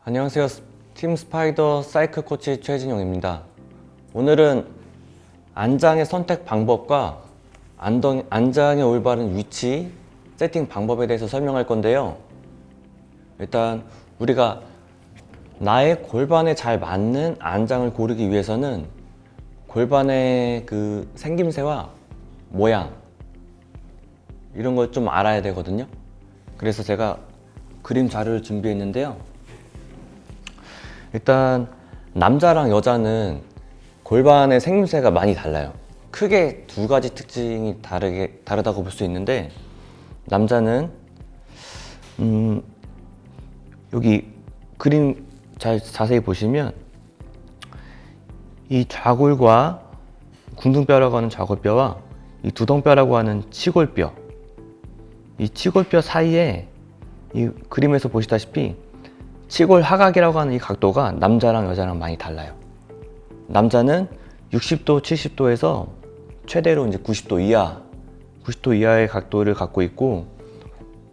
안녕하세요. 팀 스파이더 사이클 코치 최진용입니다. 오늘은 안장의 선택 방법과 안장의 올바른 위치, 세팅 방법에 대해서 설명할 건데요. 일단 우리가 나의 골반에 잘 맞는 안장을 고르기 위해서는 골반의 그 생김새와 모양 이런 걸 좀 알아야 되거든요. 그래서 제가 그림 자료를 준비했는데요. 일단 남자랑 여자는 골반의 생김새가 많이 달라요. 크게 두 가지 특징이 다르다고 볼 수 있는데, 남자는 여기 그림 자세히 보시면 이 좌골과 궁둥뼈라고 하는 좌골뼈와 이 두덩뼈라고 하는 치골뼈, 이 치골뼈 사이에 이 그림에서 보시다시피 치골 하각이라고 하는 이 각도가 남자랑 여자랑 많이 달라요. 남자는 60도, 70도에서 최대로 이제 90도 이하의 각도를 갖고 있고,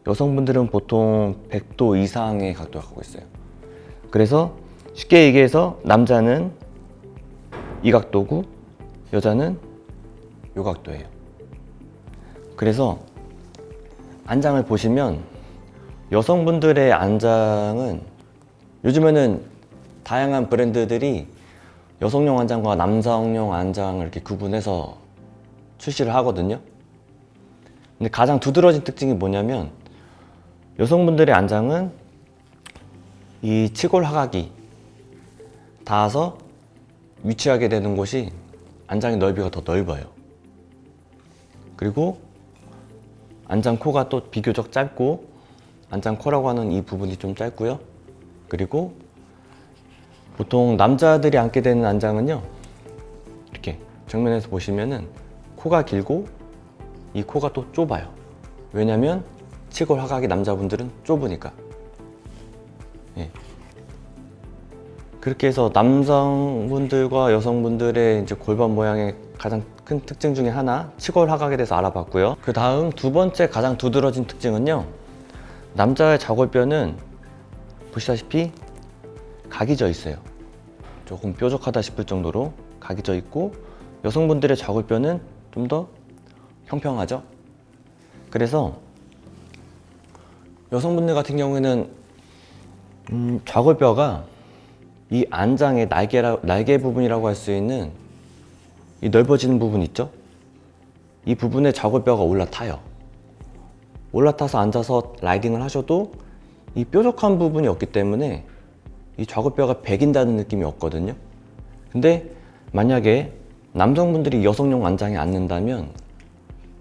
여성분들은 보통 100도 이상의 각도를 갖고 있어요. 그래서 쉽게 얘기해서 남자는 이 각도고 여자는 이 각도예요. 그래서 안장을 보시면 여성분들의 안장은 요즘에는 다양한 브랜드들이 여성용 안장과 남성용 안장을 이렇게 구분해서 출시를 하거든요. 근데 가장 두드러진 특징이 뭐냐면, 여성분들의 안장은 이 치골 하각이 닿아서 위치하게 되는 곳이 안장의 넓이가 더 넓어요. 그리고 안장 코가 또 비교적 짧고, 안장 코라고 하는 이 부분이 좀 짧고요. 그리고 보통 남자들이 앉게 되는 안장은요, 이렇게 정면에서 보시면은 코가 길고 이 코가 또 좁아요. 왜냐면 치골 하각이 남자분들은 좁으니까. 예. 그렇게 해서 남성분들과 여성분들의 이제 골반 모양의 가장 큰 특징 중에 하나, 치골 하각에 대해서 알아봤고요. 그 다음 두 번째 가장 두드러진 특징은요, 남자의 좌골뼈는 보시다시피 각이 져 있어요. 조금 뾰족하다 싶을 정도로 각이 져 있고, 여성분들의 좌골뼈는 좀 더 평평하죠. 그래서 여성분들 같은 경우에는 좌골뼈가 이 안장의 날개 부분이라고 할 수 있는 이 넓어지는 부분 있죠? 이 부분에 좌골뼈가 올라타요. 올라타서 앉아서 라이딩을 하셔도 이 뾰족한 부분이 없기 때문에 이 좌골뼈가 배긴다는 느낌이 없거든요. 근데 만약에 남성분들이 여성용 안장에 앉는다면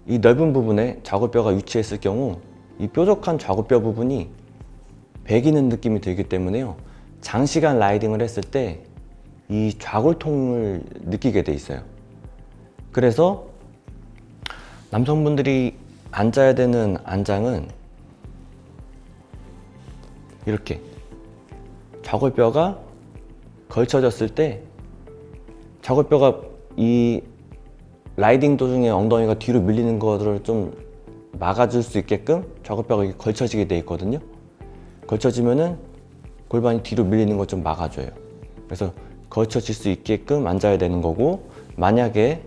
이 넓은 부분에 좌골뼈가 위치했을 경우 이 뾰족한 좌골뼈 부분이 배기는 느낌이 들기 때문에요, 장시간 라이딩을 했을 때 이 좌골통을 느끼게 돼 있어요. 그래서 남성분들이 앉아야 되는 안장은 이렇게 좌골뼈가 걸쳐졌을 때, 좌골뼈가 이 라이딩 도중에 엉덩이가 뒤로 밀리는 것을 좀 막아줄 수 있게끔 좌골뼈가 이렇게 걸쳐지게 돼 있거든요. 걸쳐지면은 골반이 뒤로 밀리는 걸 좀 막아줘요. 그래서 걸쳐질 수 있게끔 앉아야 되는 거고, 만약에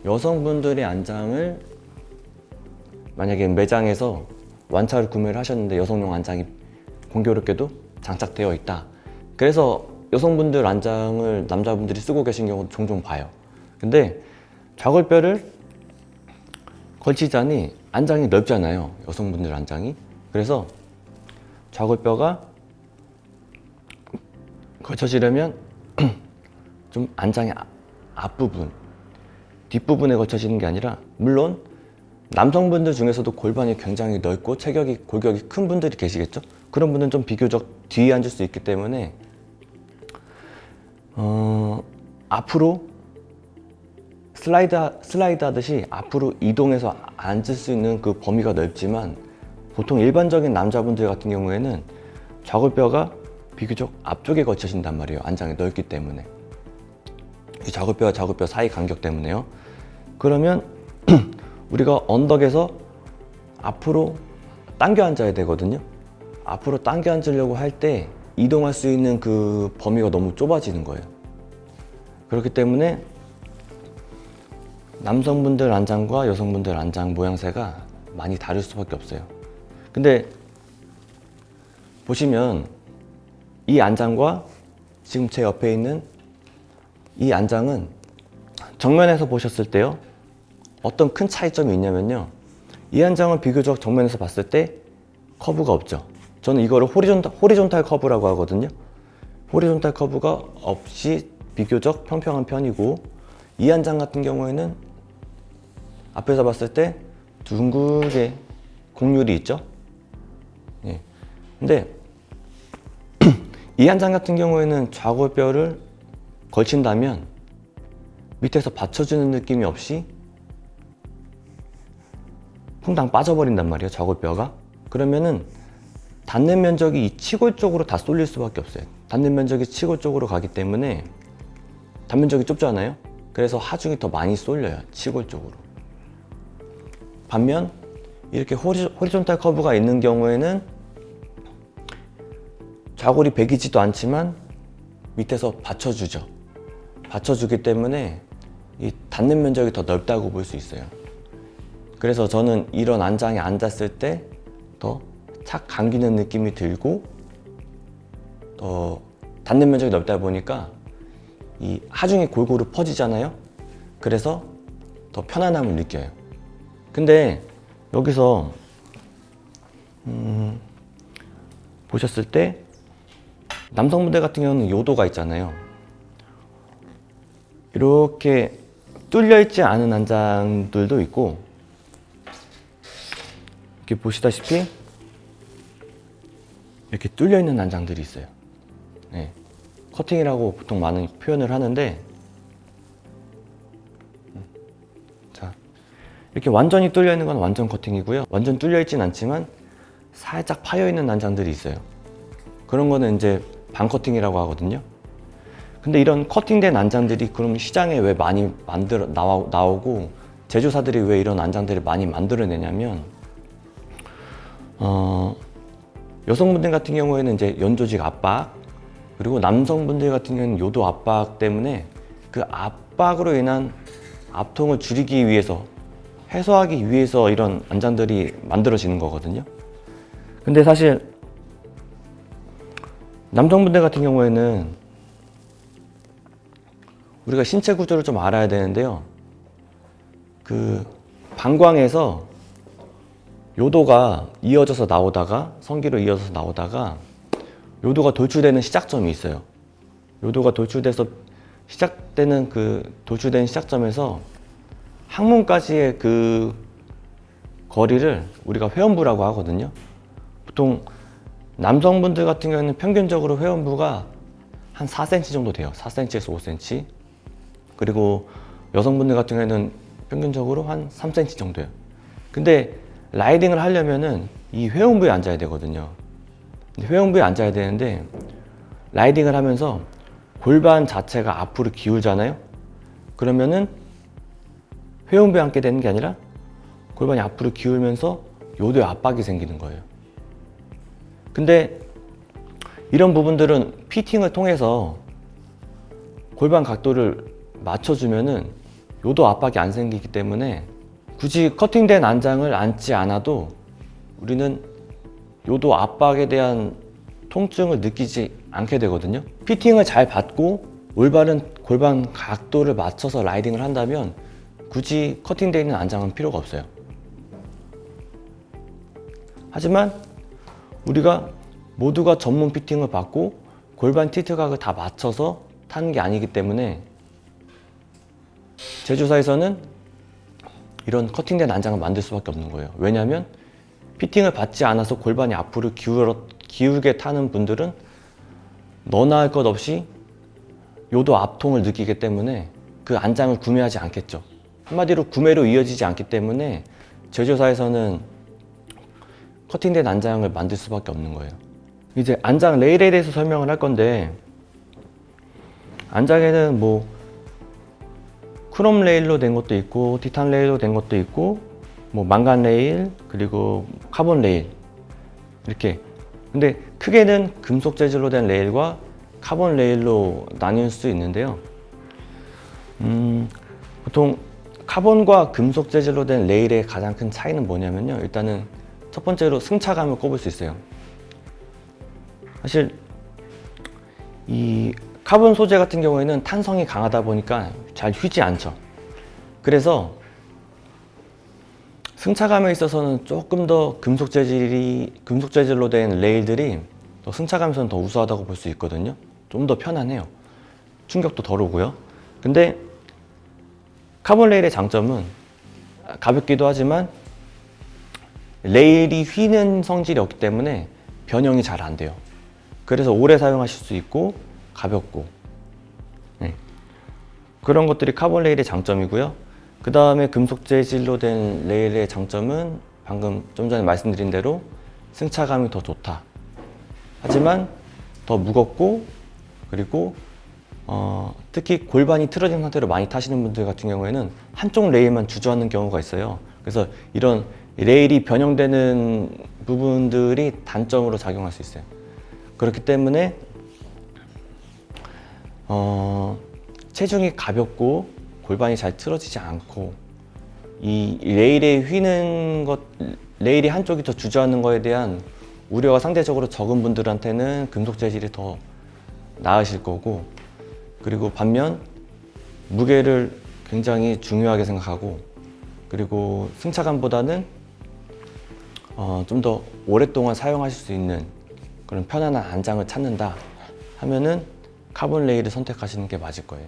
여성분들의 안장을 만약에 매장에서 완차를 구매를 하셨는데 여성용 안장이 공교롭게도 장착되어 있다. 그래서 여성분들 안장을 남자분들이 쓰고 계신 경우도 종종 봐요. 근데 좌골뼈를 걸치자니 안장이 넓잖아요, 여성분들 안장이. 그래서 좌골뼈가 걸쳐지려면 좀 안장의 앞부분, 뒷부분에 걸쳐지는 게 아니라, 물론 남성분들 중에서도 골반이 굉장히 넓고 골격이 큰 분들이 계시겠죠? 그런 분들은 좀 비교적 뒤에 앉을 수 있기 때문에 앞으로 슬라이드 하듯이 앞으로 이동해서 앉을 수 있는 그 범위가 넓지만, 보통 일반적인 남자분들 같은 경우에는 좌골뼈가 비교적 앞쪽에 걸쳐진단 말이에요. 안장이 넓기 때문에. 이 좌골뼈와 좌골뼈 사이 간격 때문에요. 그러면 우리가 언덕에서 앞으로 당겨 앉아야 되거든요. 앞으로 당겨 앉으려고 할 때 이동할 수 있는 그 범위가 너무 좁아지는 거예요. 그렇기 때문에 남성분들 안장과 여성분들 안장 모양새가 많이 다를 수밖에 없어요. 근데 보시면 이 안장과 지금 제 옆에 있는 이 안장은 정면에서 보셨을 때요, 어떤 큰 차이점이 있냐면요, 이 안장은 비교적 정면에서 봤을 때 커브가 없죠. 저는 이거를 호리존탈 커브라고 하거든요. 호리존탈 커브가 없이 비교적 평평한 편이고, 이 안장 같은 경우에는 앞에서 봤을 때 둥글게 곡률이 있죠. 예. 근데 이 안장 같은 경우에는 좌골뼈를 걸친다면 밑에서 받쳐주는 느낌이 없이 퐁당 빠져버린단 말이에요, 좌골뼈가. 그러면은 닿는 면적이 이 치골 쪽으로 다 쏠릴 수밖에 없어요. 닿는 면적이 치골 쪽으로 가기 때문에 단면적이 좁잖아요. 그래서 하중이 더 많이 쏠려요, 치골 쪽으로. 반면 이렇게 호리존탈 커브가 있는 경우에는 좌골이 베기지도 않지만 밑에서 받쳐주죠. 받쳐주기 때문에 이 닿는 면적이 더 넓다고 볼 수 있어요. 그래서 저는 이런 안장에 앉았을 때 더 착 감기는 느낌이 들고, 더 닿는 면적이 넓다 보니까 이 하중이 골고루 퍼지잖아요. 그래서 더 편안함을 느껴요. 근데 여기서 보셨을 때 남성분들 같은 경우는 요도가 있잖아요. 이렇게 뚫려 있지 않은 안장들도 있고, 이렇게 보시다시피 이렇게 뚫려 있는 안장들이 있어요. 네. 커팅이라고 보통 많은 표현을 하는데, 자, 이렇게 완전히 뚫려 있는 건 완전 커팅이고요. 완전 뚫려 있진 않지만 살짝 파여 있는 안장들이 있어요. 그런 거는 이제 반 커팅이라고 하거든요. 근데 이런 커팅된 안장들이 그럼 시장에 왜 많이 나오고 제조사들이 왜 이런 안장들을 많이 만들어내냐면, 여성분들 같은 경우에는 이제 연조직 압박, 그리고 남성분들 같은 경우는 요도 압박 때문에 그 압박으로 인한 압통을 줄이기 위해서, 해소하기 위해서 이런 안장들이 만들어지는 거거든요. 근데 사실 남성분들 같은 경우에는 우리가 신체 구조를 좀 알아야 되는데요. 그 방광에서 요도가 이어져서 나오다가, 성기로 이어져서 나오다가 요도가 돌출되는 시작점이 있어요. 요도가 돌출돼서 시작되는 그 돌출된 시작점에서 항문까지의 그 거리를 우리가 회원부라고 하거든요. 보통 남성분들 같은 경우에는 평균적으로 회원부가 한 4cm 정도 돼요. 4cm에서 5cm. 그리고 여성분들 같은 경우에는 평균적으로 한 3cm 정도예요. 근데 라이딩을 하려면은 이 회원부에 앉아야 되거든요. 회원부에 앉아야 되는데, 라이딩을 하면서 골반 자체가 앞으로 기울잖아요. 그러면은 회원부에 앉게 되는 게 아니라 골반이 앞으로 기울면서 요도에 압박이 생기는 거예요. 근데 이런 부분들은 피팅을 통해서 골반 각도를 맞춰주면은 요도 압박이 안 생기기 때문에 굳이 커팅된 안장을 앉지 않아도 우리는 요도 압박에 대한 통증을 느끼지 않게 되거든요. 피팅을 잘 받고 올바른 골반 각도를 맞춰서 라이딩을 한다면 굳이 커팅되어 있는 안장은 필요가 없어요. 하지만 우리가 모두가 전문 피팅을 받고 골반 티트각을 다 맞춰서 타는 게 아니기 때문에 제조사에서는 이런 커팅된 안장을 만들 수밖에 없는 거예요. 왜냐하면 피팅을 받지 않아서 골반이 앞으로 기울게 타는 분들은 너나 할 것 없이 요도 압통을 느끼기 때문에 그 안장을 구매하지 않겠죠. 한마디로 구매로 이어지지 않기 때문에 제조사에서는 커팅된 안장을 만들 수밖에 없는 거예요. 이제 안장 레일에 대해서 설명을 할 건데, 안장에는 뭐 크롬 레일로 된 것도 있고 티탄 레일로 된 것도 있고 뭐 망간 레일 그리고 카본 레일 이렇게. 근데 크게는 금속 재질로 된 레일과 카본 레일로 나뉠 수 있는데요. 보통 카본과 금속 재질로 된 레일의 가장 큰 차이는 뭐냐면요, 일단은 첫 번째로 승차감을 꼽을 수 있어요. 사실 이 카본 소재 같은 경우에는 탄성이 강하다 보니까 잘 휘지 않죠. 그래서 승차감에 있어서는 조금 더 금속 재질로 된 레일들이 더 승차감에서는 더 우수하다고 볼 수 있거든요. 좀 더 편안해요. 충격도 덜 오고요. 근데 카본 레일의 장점은 가볍기도 하지만 레일이 휘는 성질이 없기 때문에 변형이 잘 안 돼요. 그래서 오래 사용하실 수 있고 가볍고, 네. 그런 것들이 카본 레일의 장점이고요. 그 다음에 금속 재질로 된 레일의 장점은 방금 좀 전에 말씀드린 대로 승차감이 더 좋다. 하지만 더 무겁고, 그리고 특히 골반이 틀어진 상태로 많이 타시는 분들 같은 경우에는 한쪽 레일만 주저앉는 경우가 있어요. 그래서 이런 레일이 변형되는 부분들이 단점으로 작용할 수 있어요. 그렇기 때문에 체중이 가볍고 골반이 잘 틀어지지 않고 이 레일에 휘는 것, 레일이 한쪽이 더 주저앉는 거에 대한 우려가 상대적으로 적은 분들한테는 금속 재질이 더 나으실 거고, 그리고 반면 무게를 굉장히 중요하게 생각하고, 그리고 승차감보다는 좀 더 오랫동안 사용하실 수 있는 그런 편안한 안장을 찾는다 하면은 카본 레일을 선택하시는 게 맞을 거예요.